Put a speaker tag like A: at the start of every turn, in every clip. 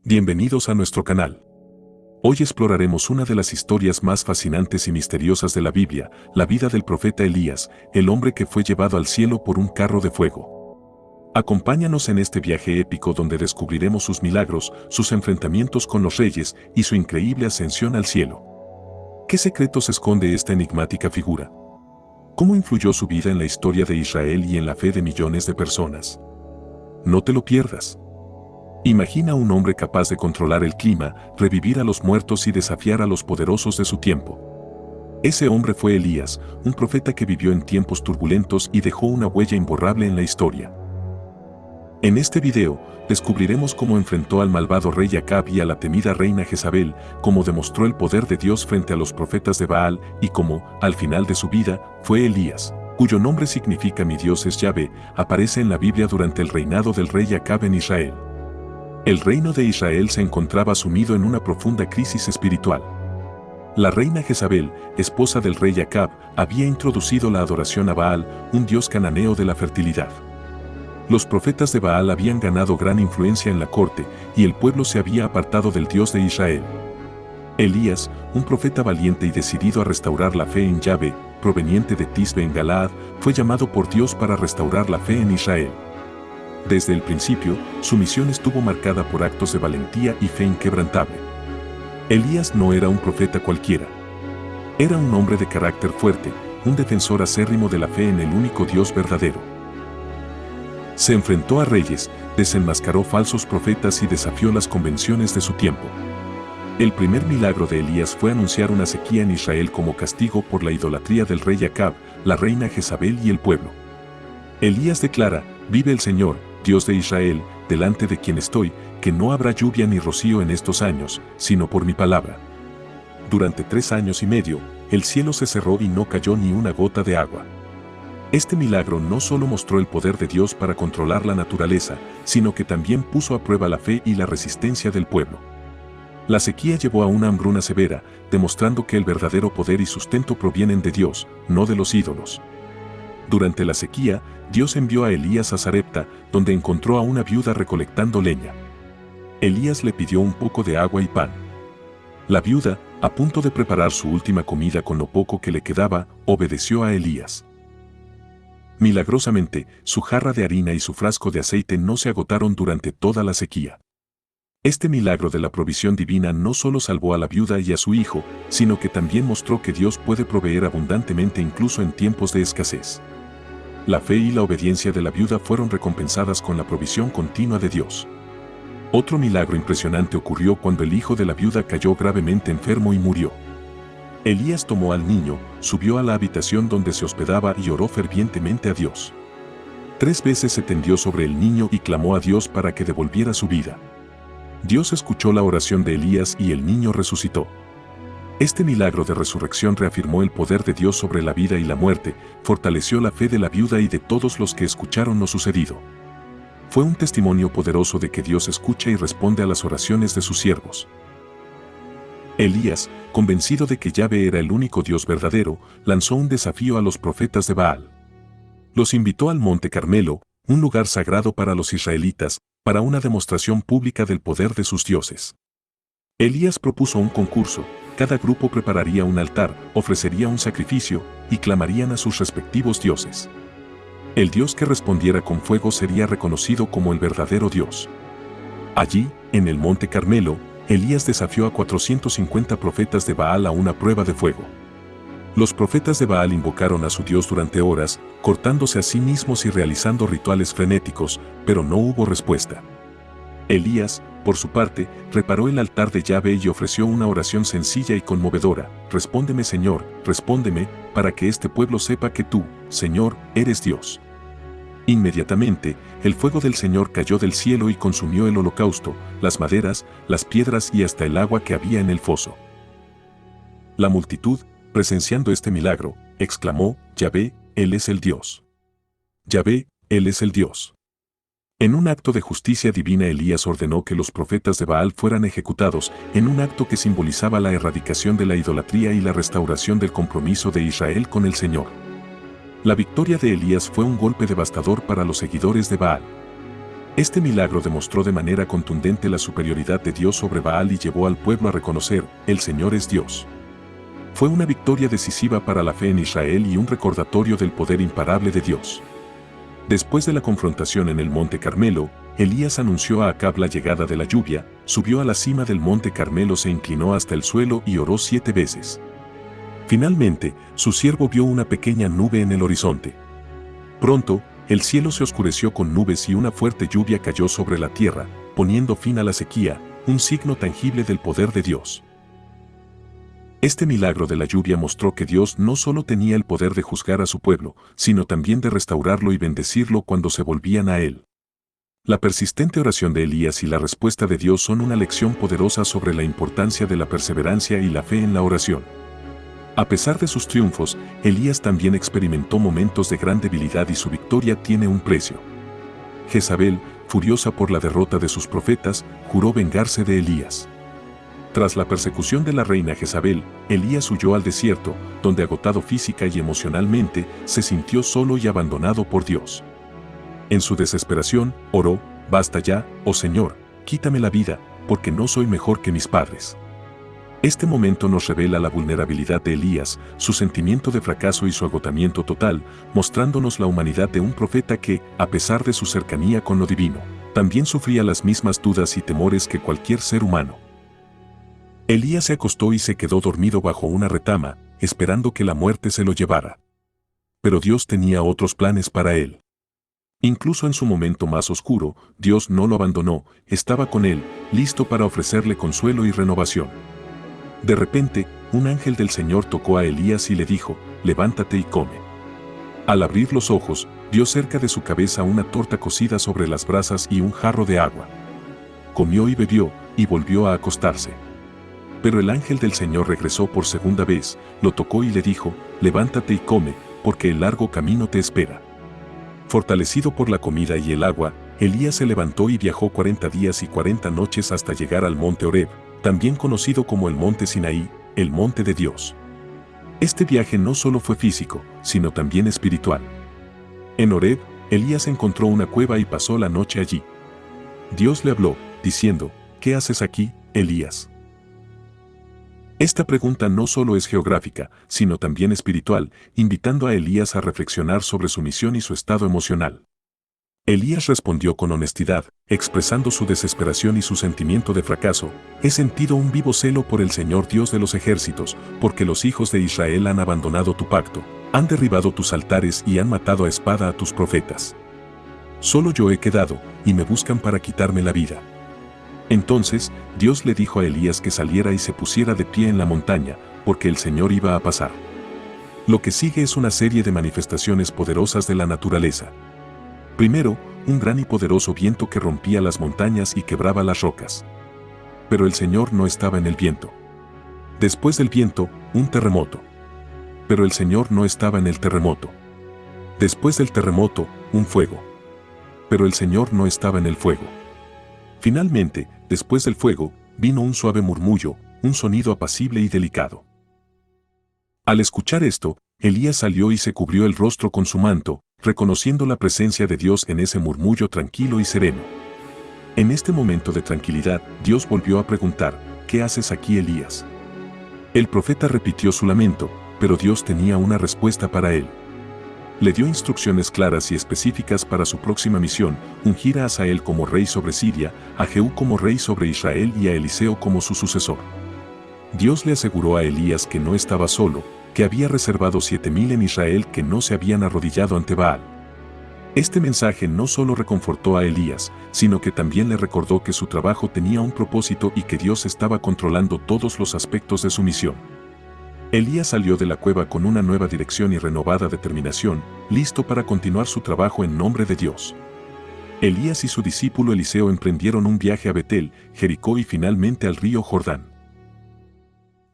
A: Bienvenidos a nuestro canal. Hoy exploraremos una de las historias más fascinantes y misteriosas de la Biblia, la vida del profeta Elías, el hombre que fue llevado al cielo por un carro de fuego. Acompáñanos en este viaje épico donde descubriremos sus milagros, sus enfrentamientos con los reyes y su increíble ascensión al cielo. ¿Qué secretos esconde esta enigmática figura? ¿Cómo influyó su vida en la historia de Israel y en la fe de millones de personas? No te lo pierdas. Imagina a un hombre capaz de controlar el clima, revivir a los muertos y desafiar a los poderosos de su tiempo. Ese hombre fue Elías, un profeta que vivió en tiempos turbulentos y dejó una huella imborrable en la historia. En este video, descubriremos cómo enfrentó al malvado rey Acab y a la temida reina Jezabel, cómo demostró el poder de Dios frente a los profetas de Baal y cómo, al final de su vida, fue Elías, cuyo nombre significa mi Dios es Yahvé, aparece en la Biblia durante el reinado del rey Acab en Israel. El reino de Israel se encontraba sumido en una profunda crisis espiritual. La reina Jezabel, esposa del rey Acab, había introducido la adoración a Baal, un dios cananeo de la fertilidad. Los profetas de Baal habían ganado gran influencia en la corte, y el pueblo se había apartado del Dios de Israel. Elías, un profeta valiente y decidido a restaurar la fe en Yahvé, proveniente de Tisbe en Galaad, fue llamado por Dios para restaurar la fe en Israel. Desde el principio, su misión estuvo marcada por actos de valentía y fe inquebrantable. Elías no era un profeta cualquiera. Era un hombre de carácter fuerte, un defensor acérrimo de la fe en el único Dios verdadero. Se enfrentó a reyes, desenmascaró falsos profetas y desafió las convenciones de su tiempo. El primer milagro de Elías fue anunciar una sequía en Israel como castigo por la idolatría del rey Acab, la reina Jezabel y el pueblo. Elías declara: vive el Señor, Dios de Israel, delante de quien estoy, que no habrá lluvia ni rocío en estos años, sino por mi palabra. Durante 3 años y medio, el cielo se cerró y no cayó ni una gota de agua. Este milagro no solo mostró el poder de Dios para controlar la naturaleza, sino que también puso a prueba la fe y la resistencia del pueblo. La sequía llevó a una hambruna severa, demostrando que el verdadero poder y sustento provienen de Dios, no de los ídolos. Durante la sequía, Dios envió a Elías a Sarepta, donde encontró a una viuda recolectando leña. Elías le pidió un poco de agua y pan. La viuda, a punto de preparar su última comida con lo poco que le quedaba, obedeció a Elías. Milagrosamente, su jarra de harina y su frasco de aceite no se agotaron durante toda la sequía. Este milagro de la provisión divina no solo salvó a la viuda y a su hijo, sino que también mostró que Dios puede proveer abundantemente incluso en tiempos de escasez. La fe y la obediencia de la viuda fueron recompensadas con la provisión continua de Dios. Otro milagro impresionante ocurrió cuando el hijo de la viuda cayó gravemente enfermo y murió. Elías tomó al niño, subió a la habitación donde se hospedaba y oró fervientemente a Dios. 3 veces se tendió sobre el niño y clamó a Dios para que devolviera su vida. Dios escuchó la oración de Elías y el niño resucitó. Este milagro de resurrección reafirmó el poder de Dios sobre la vida y la muerte, fortaleció la fe de la viuda y de todos los que escucharon lo sucedido. Fue un testimonio poderoso de que Dios escucha y responde a las oraciones de sus siervos. Elías, convencido de que Yahvé era el único Dios verdadero, lanzó un desafío a los profetas de Baal. Los invitó al Monte Carmelo, un lugar sagrado para los israelitas, para una demostración pública del poder de sus dioses. Elías propuso un concurso: cada grupo prepararía un altar, ofrecería un sacrificio, y clamarían a sus respectivos dioses. El Dios que respondiera con fuego sería reconocido como el verdadero Dios. Allí, en el Monte Carmelo, Elías desafió a 450 profetas de Baal a una prueba de fuego. Los profetas de Baal invocaron a su Dios durante horas, cortándose a sí mismos y realizando rituales frenéticos, pero no hubo respuesta. Elías, por su parte, reparó el altar de Yahvé y ofreció una oración sencilla y conmovedora: respóndeme, Señor, respóndeme, para que este pueblo sepa que tú, Señor, eres Dios. Inmediatamente, el fuego del Señor cayó del cielo y consumió el holocausto, las maderas, las piedras y hasta el agua que había en el foso. La multitud, presenciando este milagro, exclamó: Yahvé, Él es el Dios. Yahvé, Él es el Dios. En un acto de justicia divina, Elías ordenó que los profetas de Baal fueran ejecutados, en un acto que simbolizaba la erradicación de la idolatría y la restauración del compromiso de Israel con el Señor. La victoria de Elías fue un golpe devastador para los seguidores de Baal. Este milagro demostró de manera contundente la superioridad de Dios sobre Baal y llevó al pueblo a reconocer, el Señor es Dios. Fue una victoria decisiva para la fe en Israel y un recordatorio del poder imparable de Dios. Después de la confrontación en el Monte Carmelo, Elías anunció a Acab la llegada de la lluvia, subió a la cima del Monte Carmelo, se inclinó hasta el suelo y oró 7 veces. Finalmente, su siervo vio una pequeña nube en el horizonte. Pronto, el cielo se oscureció con nubes y una fuerte lluvia cayó sobre la tierra, poniendo fin a la sequía, un signo tangible del poder de Dios. Este milagro de la lluvia mostró que Dios no solo tenía el poder de juzgar a su pueblo, sino también de restaurarlo y bendecirlo cuando se volvían a Él. La persistente oración de Elías y la respuesta de Dios son una lección poderosa sobre la importancia de la perseverancia y la fe en la oración. A pesar de sus triunfos, Elías también experimentó momentos de gran debilidad y su victoria tiene un precio. Jezabel, furiosa por la derrota de sus profetas, juró vengarse de Elías. Tras la persecución de la reina Jezabel, Elías huyó al desierto, donde agotado física y emocionalmente, se sintió solo y abandonado por Dios. En su desesperación, oró, «Basta ya, oh Señor, quítame la vida, porque no soy mejor que mis padres». Este momento nos revela la vulnerabilidad de Elías, su sentimiento de fracaso y su agotamiento total, mostrándonos la humanidad de un profeta que, a pesar de su cercanía con lo divino, también sufría las mismas dudas y temores que cualquier ser humano. Elías se acostó y se quedó dormido bajo una retama, esperando que la muerte se lo llevara. Pero Dios tenía otros planes para él. Incluso en su momento más oscuro, Dios no lo abandonó, estaba con él, listo para ofrecerle consuelo y renovación. De repente, un ángel del Señor tocó a Elías y le dijo, «Levántate y come». Al abrir los ojos, vio cerca de su cabeza una torta cocida sobre las brasas y un jarro de agua. Comió y bebió, y volvió a acostarse. Pero el ángel del Señor regresó por segunda vez, lo tocó y le dijo, «Levántate y come, porque el largo camino te espera». Fortalecido por la comida y el agua, Elías se levantó y viajó 40 días y 40 noches hasta llegar al monte Horeb, también conocido como el monte Sinaí, el monte de Dios. Este viaje no solo fue físico, sino también espiritual. En Horeb, Elías encontró una cueva y pasó la noche allí. Dios le habló, diciendo, «¿Qué haces aquí, Elías?». Esta pregunta no solo es geográfica, sino también espiritual, invitando a Elías a reflexionar sobre su misión y su estado emocional. Elías respondió con honestidad, expresando su desesperación y su sentimiento de fracaso, «He sentido un vivo celo por el Señor Dios de los ejércitos, porque los hijos de Israel han abandonado tu pacto, han derribado tus altares y han matado a espada a tus profetas. Solo yo he quedado, y me buscan para quitarme la vida». Entonces, Dios le dijo a Elías que saliera y se pusiera de pie en la montaña, porque el Señor iba a pasar. Lo que sigue es una serie de manifestaciones poderosas de la naturaleza. Primero, un gran y poderoso viento que rompía las montañas y quebraba las rocas. Pero el Señor no estaba en el viento. Después del viento, un terremoto. Pero el Señor no estaba en el terremoto. Después del terremoto, un fuego. Pero el Señor no estaba en el fuego. Finalmente, después del fuego, vino un suave murmullo, un sonido apacible y delicado. Al escuchar esto, Elías salió y se cubrió el rostro con su manto, reconociendo la presencia de Dios en ese murmullo tranquilo y sereno. En este momento de tranquilidad, Dios volvió a preguntar, «¿Qué haces aquí, Elías?». El profeta repitió su lamento, pero Dios tenía una respuesta para él. Le dio instrucciones claras y específicas para su próxima misión, ungir a Hazael como rey sobre Siria, a Jehú como rey sobre Israel y a Eliseo como su sucesor. Dios le aseguró a Elías que no estaba solo, que había reservado 7,000 en Israel que no se habían arrodillado ante Baal. Este mensaje no solo reconfortó a Elías, sino que también le recordó que su trabajo tenía un propósito y que Dios estaba controlando todos los aspectos de su misión. Elías salió de la cueva con una nueva dirección y renovada determinación, listo para continuar su trabajo en nombre de Dios. Elías y su discípulo Eliseo emprendieron un viaje a Betel, Jericó y finalmente al río Jordán.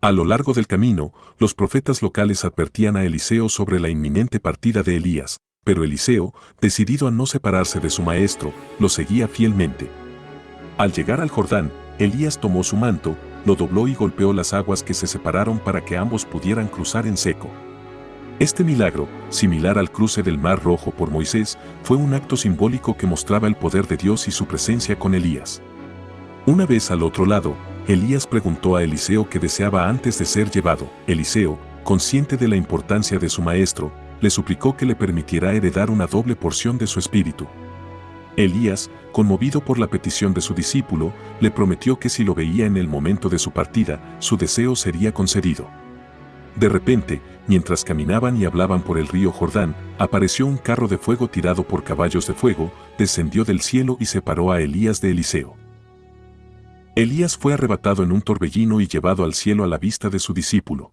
A: A lo largo del camino, los profetas locales advertían a Eliseo sobre la inminente partida de Elías, pero Eliseo, decidido a no separarse de su maestro, lo seguía fielmente. Al llegar al Jordán, Elías tomó su manto, lo dobló y golpeó las aguas que se separaron para que ambos pudieran cruzar en seco. Este milagro, similar al cruce del Mar Rojo por Moisés, fue un acto simbólico que mostraba el poder de Dios y su presencia con Elías. Una vez al otro lado, Elías preguntó a Eliseo qué deseaba antes de ser llevado. Eliseo, consciente de la importancia de su maestro, le suplicó que le permitiera heredar una doble porción de su espíritu. Elías, conmovido por la petición de su discípulo, le prometió que si lo veía en el momento de su partida, su deseo sería concedido. De repente, mientras caminaban y hablaban por el río Jordán, apareció un carro de fuego tirado por caballos de fuego, descendió del cielo y separó a Elías de Eliseo. Elías fue arrebatado en un torbellino y llevado al cielo a la vista de su discípulo.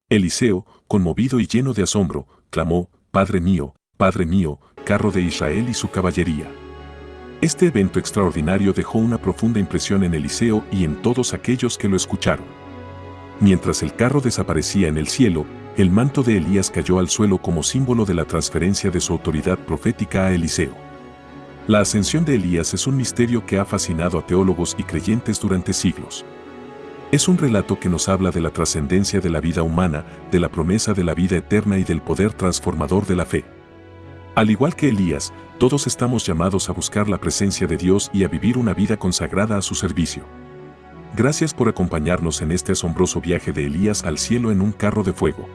A: Eliseo, conmovido y lleno de asombro, clamó: Padre mío, carro de Israel y su caballería. Este evento extraordinario dejó una profunda impresión en Eliseo y en todos aquellos que lo escucharon. Mientras el carro desaparecía en el cielo, el manto de Elías cayó al suelo como símbolo de la transferencia de su autoridad profética a Eliseo. La ascensión de Elías es un misterio que ha fascinado a teólogos y creyentes durante siglos. Es un relato que nos habla de la trascendencia de la vida humana, de la promesa de la vida eterna y del poder transformador de la fe. Al igual que Elías, todos estamos llamados a buscar la presencia de Dios y a vivir una vida consagrada a su servicio. Gracias por acompañarnos en este asombroso viaje de Elías al cielo en un carro de fuego.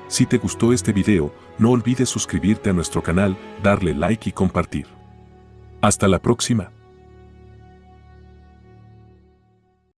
A: Si te gustó este video, no olvides suscribirte a nuestro canal, darle like y compartir. Hasta la próxima.